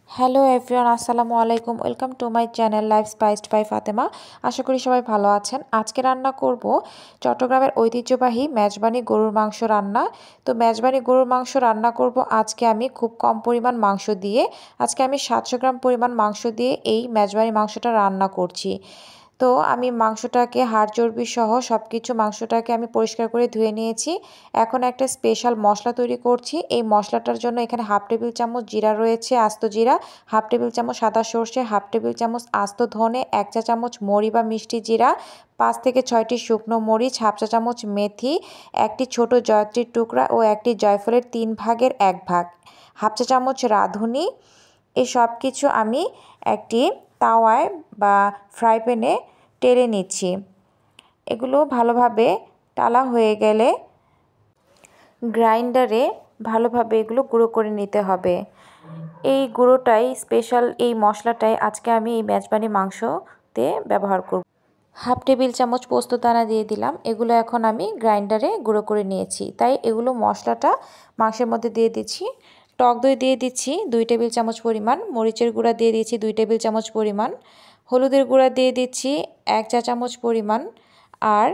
Hello everyone, আসসালামু আলাইকুম। Welcome to my channel life spiced by Fatema. আশা করি সবাই ভালো আছেন। আজকে রান্না করব চট্টগ্রামের ঐতিহ্যবাহী মেজবানি গরুর মাংস রান্না। তো মেজবানি গরুর মাংস রান্না করব আজকে আমি খুব কম পরিমাণ মাংস দিয়ে। আজকে আমি 700 গ্রাম পরিমাণ মাংস দিয়ে এই মেজবানি মাংসটা রান্না করছি। তো আমি মাংসটাকে হাড় চর্বি সহ সব কিছু মাংসটাকে আমি পরিষ্কার করে ধুয়ে নিয়েছি। এখন একটা স্পেশাল মশলা তৈরি করছি। এই মশলাটার জন্য এখানে হাফ টেবিল চামচ জিরা রয়েছে, আস্ত জিরা, হাফ টেবিল চামচ সাদা সর্ষে, হাফ টেবিল চামচ আস্ত ধনে, 1 চা চামচ মরি বা মিষ্টি জিরা, 5 থেকে 6টি শুকনো মরিচ, হাফ চা চামচ মেথি, একটি ছোট জয়ত্রীর টুকরা ও একটি জয়ফলের 3 ভাগের 1 ভাগ, হাফ চা চামচ রাঁধুনি। এই সব কিছু আমি একটি তাওয়ায় বা ফ্রাই প্যানে টেলে নিচ্ছি। এগুলো ভালোভাবে টালা হয়ে গেলে গ্রাইন্ডারে ভালোভাবে এগুলো গুঁড়ো করে নিতে হবে। এই গুঁড়োটাই স্পেশাল, এই মশলাটাই আজকে আমি এই মেজবানি মাংসতে ব্যবহার করব। হাফ টেবিল চামচ পোস্তদানা দিয়ে দিলাম। এগুলো এখন আমি গ্রাইন্ডারে গুঁড়ো করে নিয়েছি, তাই এগুলো মশলাটা মাংসের মধ্যে দিয়ে দিচ্ছি। টক দই দিয়ে দিচ্ছি 2 টেবিল চামচ পরিমাণ, মরিচের গুঁড়া দিয়ে দিচ্ছি 2 টেবিল চামচ পরিমাণ, হলুদের গুঁড়া দিয়ে দিচ্ছি 1 চা চামচ পরিমাণ, আর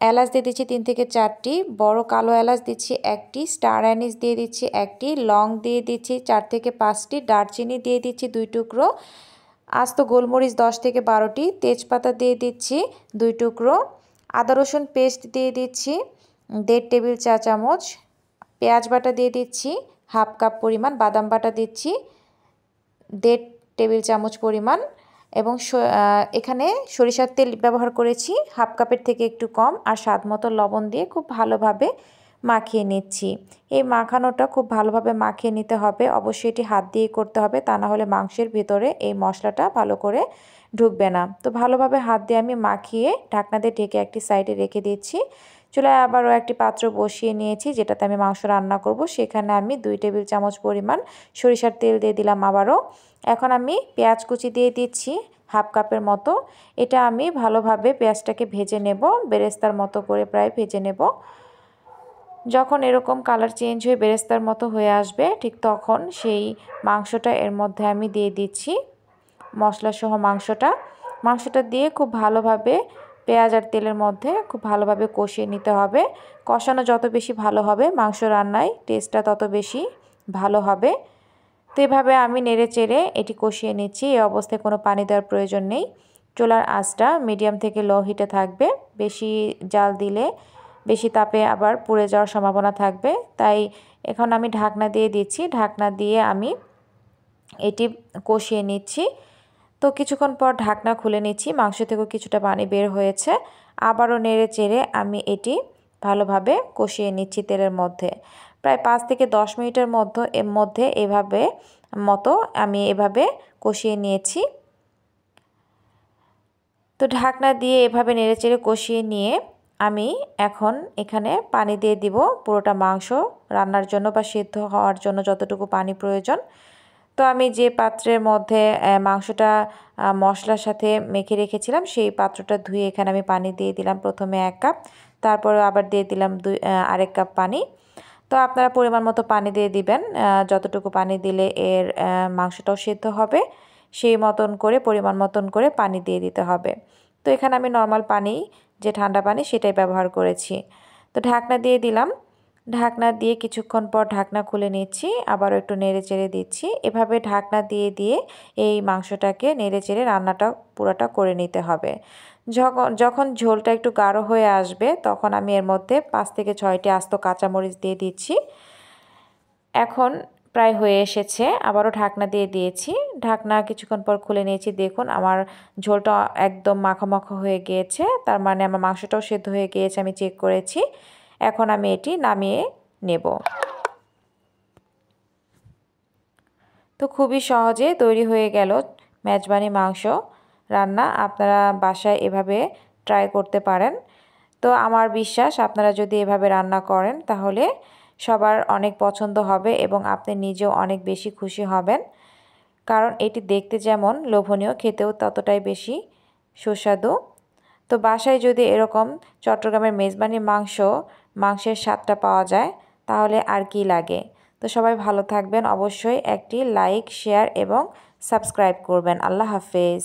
এলাচ দিয়ে দিচ্ছি 3 থেকে 4টি, বড় কালো এলাচ দিচ্ছি 1টি, স্টার অ্যানিস দিয়ে দিচ্ছি 1টি, লং দিয়ে দিচ্ছি 4 থেকে 5টি, দারচিনি দিয়ে দিচ্ছি 2 টুকরো, আস্ত গোলমরিচ 10 থেকে 12টি, তেজপাতা দিয়ে দিচ্ছি 2 টুকরো, আদা রসুন পেস্ট দিয়ে দিচ্ছি 1.5 টেবিল চা চামচ, পেঁয়াজ বাটা দিয়ে দিচ্ছি হাফ কাপ পরিমাণ, বাদাম বাটা দিচ্ছি 1.5 টেবিল চামচ পরিমাণ, এবং এখানে সরিষার তেল ব্যবহার করেছি হাফ কাপের থেকে একটু কম, আর স্বাদ মতো লবণ দিয়ে খুব ভালোভাবে মাখিয়ে নিচ্ছি। এই মাখানোটা খুব ভালোভাবে মাখিয়ে নিতে হবে, অবশ্যই এটি হাত দিয়ে করতে হবে, তা না হলে মাংসের ভিতরে এই মশলাটা ভালো করে ঢুকবে না। তো ভালোভাবে হাত দিয়ে আমি মাখিয়ে ঢাকনা দিয়ে ঢেকে একটি সাইডে রেখে দিচ্ছি। চুলায় আবারও একটি পাত্র বসিয়ে নিয়েছি, যেটাতে আমি মাংস রান্না করব। সেখানে আমি 2 টেবিল চামচ পরিমাণ সরিষার তেল দিয়ে দিলাম আবারও। এখন আমি পেঁয়াজ কুচি দিয়ে দিচ্ছি হাফ কাপের মতো। এটা আমি ভালোভাবে পেঁয়াজটাকে ভেজে নেব, বেরেস্তার মতো করে প্রায় ভেজে নেব। যখন এরকম কালার চেঞ্জ হয়ে বেরেস্তার মতো হয়ে আসবে, ঠিক তখন সেই মাংসটা এর মধ্যে আমি দিয়ে দিচ্ছি, মশলাসহ মাংসটা দিয়ে খুব ভালোভাবে পেঁয়াজ আর তেলের মধ্যে খুব ভালোভাবে কষিয়ে নিতে হবে। কষানো যত বেশি ভালো হবে মাংস রান্নায় টেস্টটা তত বেশি ভালো হবে। তো এভাবে আমি নেড়ে চেড়ে এটি কষিয়ে নিচ্ছি। এই অবস্থায় কোনো পানি দেওয়ার প্রয়োজন নেই। চুলার আঁচটা মিডিয়াম থেকে লো হিটে থাকবে। বেশি জাল দিলে বেশি তাপে আবার পুড়ে যাওয়ার সম্ভাবনা থাকবে, তাই এখন আমি ঢাকনা দিয়ে দিচ্ছি। ঢাকনা দিয়ে আমি এটি কষিয়ে নিচ্ছি। তো কিছুক্ষণ পর ঢাকনা খুলে নিচ্ছি, মাংস থেকেও কিছুটা পানি বের হয়েছে। আবারও নেড়ে চেড়ে আমি এটি ভালোভাবে কষিয়ে নিচ্ছি তেলের মধ্যে। প্রায় 5 থেকে 10 মিনিটের মধ্যে আমি এভাবে কষিয়ে নিয়েছি। তো ঢাকনা দিয়ে এভাবে নেড়ে চেড়ে কষিয়ে নিয়ে আমি এখন এখানে পানি দিয়ে দিব পুরোটা মাংস রান্নার জন্য বা সিদ্ধ হওয়ার জন্য যতটুকু পানি প্রয়োজন। তো আমি যে পাত্রের মধ্যে মাংসটা মশলার সাথে মেখে রেখেছিলাম, সেই পাত্রটা ধুয়ে এখানে আমি পানি দিয়ে দিলাম। প্রথমে 1 কাপ, তারপরে আবার দিয়ে দিলাম আরেক কাপ পানি। তো আপনারা পরিমাণ মতো পানি দিয়ে দিবেন, যতটুকু পানি দিলে এর মাংসটাও সিদ্ধ হবে, সেই মতন করে পরিমাণ মতন করে পানি দিয়ে দিতে হবে। তো এখানে আমি নর্মাল পানি, যে ঠান্ডা পানি, সেটাই ব্যবহার করেছি। তো ঢাকনা দিয়ে দিলাম। ঢাকনা দিয়ে কিছুক্ষণ পর ঢাকনা খুলে নিচ্ছি, আবারও একটু নেড়ে চেড়ে দিচ্ছি। এভাবে ঢাকনা দিয়ে দিয়ে এই মাংসটাকে নেড়ে চেড়ে রান্নাটা পুরোটা করে নিতে হবে। যখন ঝোলটা একটু গাঢ় হয়ে আসবে, তখন আমি এর মধ্যে 5 থেকে 6টি আস্ত কাঁচামরিচ দিয়ে দিচ্ছি। এখন প্রায় হয়ে এসেছে, আবারও ঢাকনা দিয়ে দিয়েছি। ঢাকনা কিছুক্ষণ পর খুলে নিয়েছি। দেখুন আমার ঝোলটা একদম মাখা মাখা হয়ে গিয়েছে, তার মানে আমার মাংসটাও সেদ্ধ হয়ে গিয়েছে, আমি চেক করেছি। এখন আমি এটি নামিয়ে নেব। তো খুবই সহজে তৈরি হয়ে গেল মেজবানি মাংস রান্না। আপনারা বাসায় এভাবে ট্রাই করতে পারেন। তো আমার বিশ্বাস আপনারা যদি এভাবে রান্না করেন তাহলে সবার অনেক পছন্দ হবে এবং আপনি নিজেও অনেক বেশি খুশি হবেন, কারণ এটি দেখতে যেমন লোভনীয়, খেতেও ততটাই বেশি সুস্বাদু। তো বাসায় যদি এরকম চট্টগ্রামের মেজবানি মাংসের স্বাদটা পাওয়া যায় তাহলে আর কি লাগে। তো তো সবাই ভালো থাকবেন, অবশ্যই একটি লাইক, শেয়ার এবং সাবস্ক্রাইব করবেন। আল্লাহ হাফেজ।